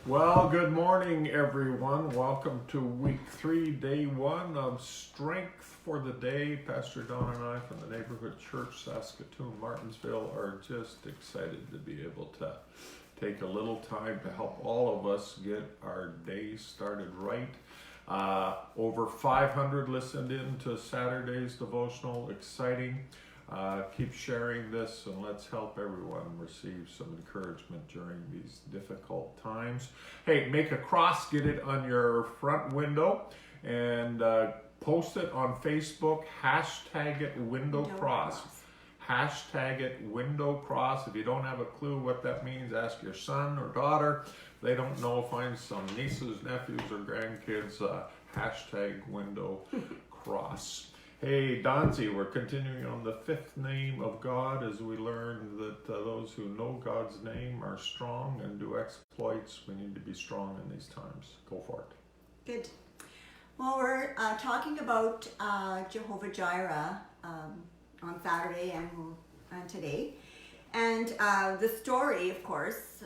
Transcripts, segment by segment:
Well, good morning, everyone. Welcome to week 3, day 1 of Strength for the Day. Pastor Don and I from the Neighborhood Church, Saskatoon, Martinsville, are just excited to be able to take a little time to help all of us get our day started right. Over 500 listened in to Saturday's devotional. Exciting. Keep sharing this and let's help everyone receive some encouragement during these difficult times. Hey, make a cross, get it on your front window, and post it on Facebook. Hashtag it window cross. Hashtag it window cross. If you don't have a clue what that means, ask your son or daughter. If they don't know, find some nieces, nephews, or grandkids. Hashtag window cross. Hey, Donzi, we're continuing on the 5th name of God as we learn that those who know God's name are strong and do exploits. We need to be strong in these times. Go for it. Good. Well, we're talking about Jehovah Jireh on Saturday and today. And the story, of course,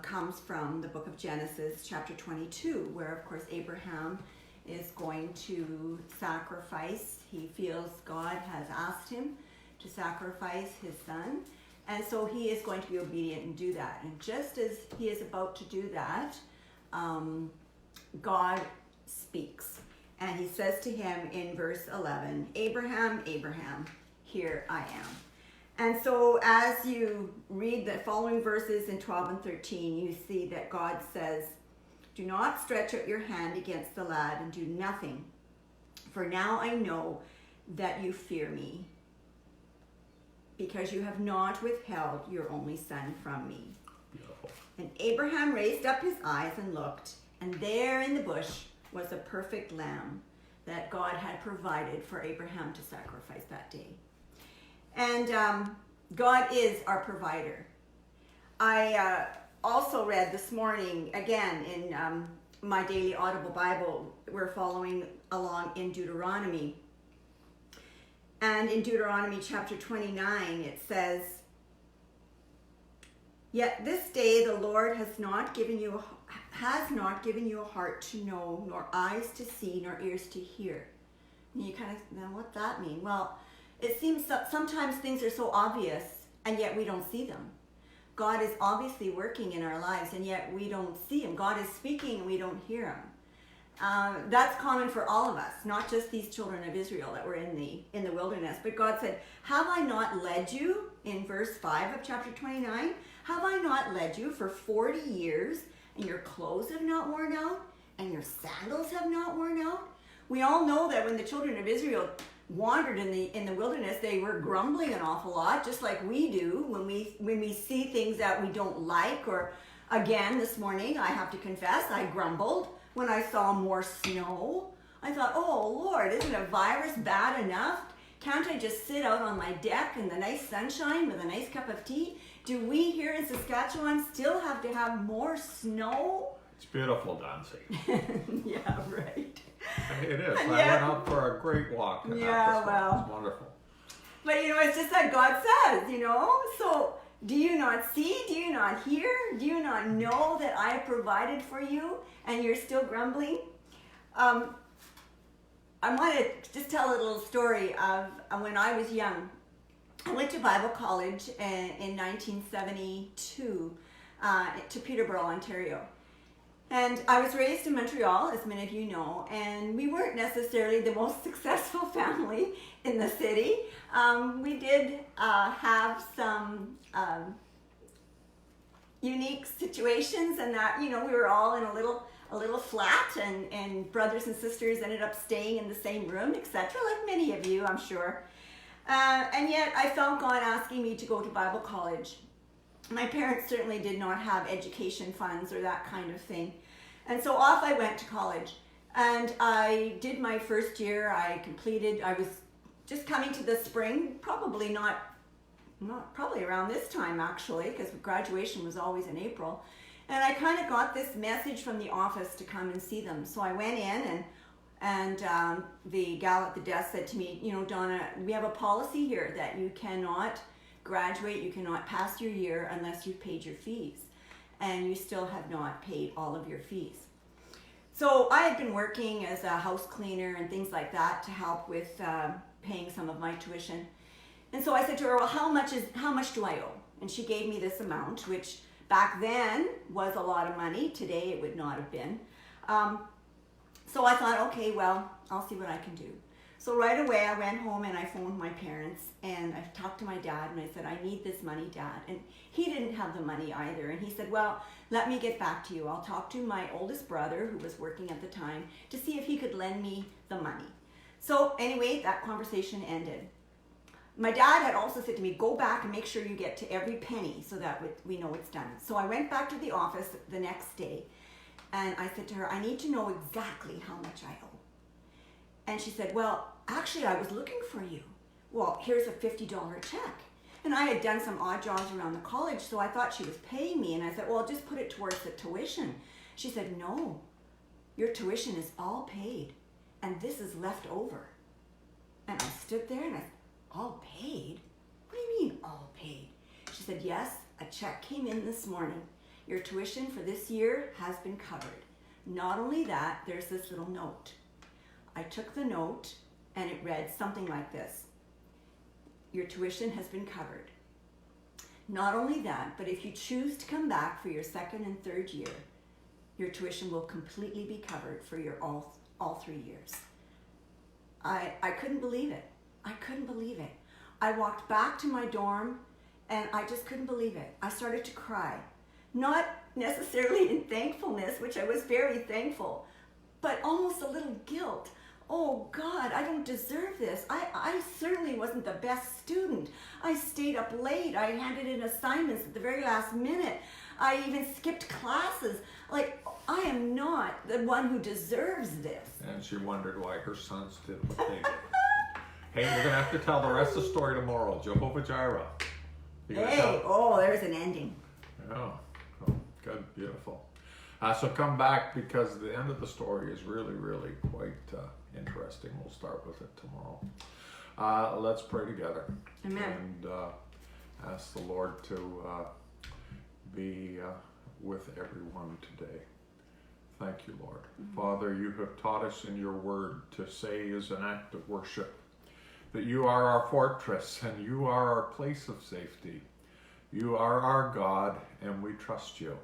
comes from the book of Genesis, chapter 22, where, of course, Abraham is going to sacrifice. He feels God has asked him to sacrifice his son, and so he is going to be obedient and do that. And just as he is about to do that, God speaks, and he says to him in verse 11, "Abraham, Abraham, here I am." And so as you read the following verses in 12 and 13, you see that God says, "Do not stretch out your hand against the lad and do nothing. For now I know that you fear me, because you have not withheld your only son from me." Beautiful. And Abraham raised up his eyes and looked, and there in the bush was a perfect lamb that God had provided for Abraham to sacrifice that day. And God is our provider. I also read this morning, again, in my daily Audible Bible, we're following along in Deuteronomy. And in Deuteronomy chapter 29, it says, "Yet this day the Lord has not given you a heart to know, nor eyes to see, nor ears to hear." And you kind of, now what's that mean? Well, it seems that sometimes things are so obvious, and yet we don't see them. God is obviously working in our lives, and yet we don't see him. God is speaking, and we don't hear him. That's common for all of us, not just these children of Israel that were in the wilderness. But God said, "Have I not led you," in verse 5 of chapter 29, "have I not led you for 40 years, and your clothes have not worn out, and your sandals have not worn out?" We all know that when the children of Israel wandered in the wilderness, they were grumbling an awful lot, just like we do when we see things that we don't like. Or again, this morning, I have to confess, I grumbled when I saw more snow. I thought, "Oh Lord, isn't a virus bad enough? Can't I just sit out on my deck in the nice sunshine with a nice cup of tea? Do we here in Saskatchewan still have to have more snow?" It's beautiful, Donzi. Yeah, right. It is. I Yeah. went out for a great walk. And Yeah, It's well. wonderful. But it's just that God says, so do you not see? Do you not hear? Do you not know that I have provided for you and you're still grumbling? I want to just tell a little story of when I was young. I went to Bible college in 1972 to Peterborough, Ontario. And I was raised in Montreal, as many of you know, and we weren't necessarily the most successful family in the city. We did have some unique situations, and that, we were all in a little flat, and brothers and sisters ended up staying in the same room, etc., like many of you, I'm sure. And yet I felt God asking me to go to Bible college. My parents certainly did not have education funds or that kind of thing. And so off I went to college. And I did my first year. I was just coming to the spring, probably around this time actually, because graduation was always in April. And I kind of got this message from the office to come and see them. So I went in, and the gal at the desk said to me, "Donna, we have a policy here that you cannot graduate, you cannot pass your year unless you've paid your fees." and you still have not paid all of your fees. So I had been working as a house cleaner and things like that to help with paying some of my tuition. And so I said to her, well, how much do I owe? And she gave me this amount, which back then was a lot of money. Today it would not have been. So I thought, okay, well, I'll see what I can do. So right away I went home and I phoned my parents and I talked to my dad and I said, I need this money, Dad. And he didn't have the money either. And he said, well, let me get back to you. I'll talk to my oldest brother, who was working at the time, to see if he could lend me the money. So anyway, that conversation ended. My dad had also said to me, go back and make sure you get to every penny so that we know it's done. So I went back to the office the next day and I said to her, I need to know exactly how much I owe. And she said, well, actually, I was looking for you. Well, here's a $50 check. And I had done some odd jobs around the college, so I thought she was paying me. And I said, well, I'll just put it towards the tuition. She said, no, your tuition is all paid, and this is left over. And I stood there and I said, all paid? What do you mean, all paid? She said, yes, a check came in this morning. Your tuition for this year has been covered. Not only that, there's this little note. I took the note and it read something like this. Your tuition has been covered. Not only that, but if you choose to come back for your second and third year, your tuition will completely be covered for your all 3 years. I couldn't believe it. I couldn't believe it. I walked back to my dorm and I just couldn't believe it. I started to cry. Not necessarily in thankfulness, which I was very thankful, but almost a little guilt. Oh God, I don't deserve this. I certainly wasn't the best student. I stayed up late. I handed in assignments at the very last minute. I even skipped classes. Like, I am not the one who deserves this. And she wondered why her sons did what they did. Hey, we're going to have to tell the rest of the story tomorrow. Jehovah Jireh. Hey, oh, there's an ending. Oh, good, beautiful. So come back because the end of the story is really, really quite interesting. We'll start with it tomorrow. Let's pray together. Amen. And ask the Lord to be with everyone today. Thank you, Lord. Mm-hmm. Father, you have taught us in your word to say as an act of worship that you are our fortress and you are our place of safety. You are our God and we trust you.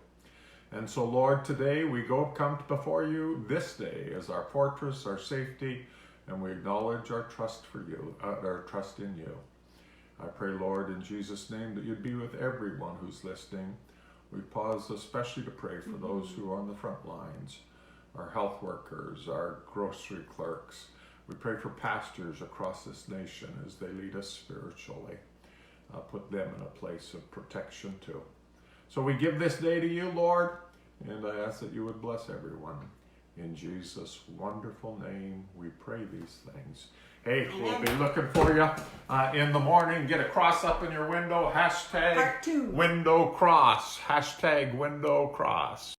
And so, Lord, today we come before you this day as our fortress, our safety, and we acknowledge our trust for you, our trust in you. I pray, Lord, in Jesus' name, that you'd be with everyone who's listening. We pause especially to pray for those who are on the front lines, our health workers, our grocery clerks. We pray for pastors across this nation as they lead us spiritually. Put them in a place of protection too. So we give this day to you, Lord, and I ask that you would bless everyone. In Jesus' wonderful name, we pray these things. Hey, Amen. We'll be looking for you in the morning. Get a cross up in your window. # Part 2. window cross. # window cross.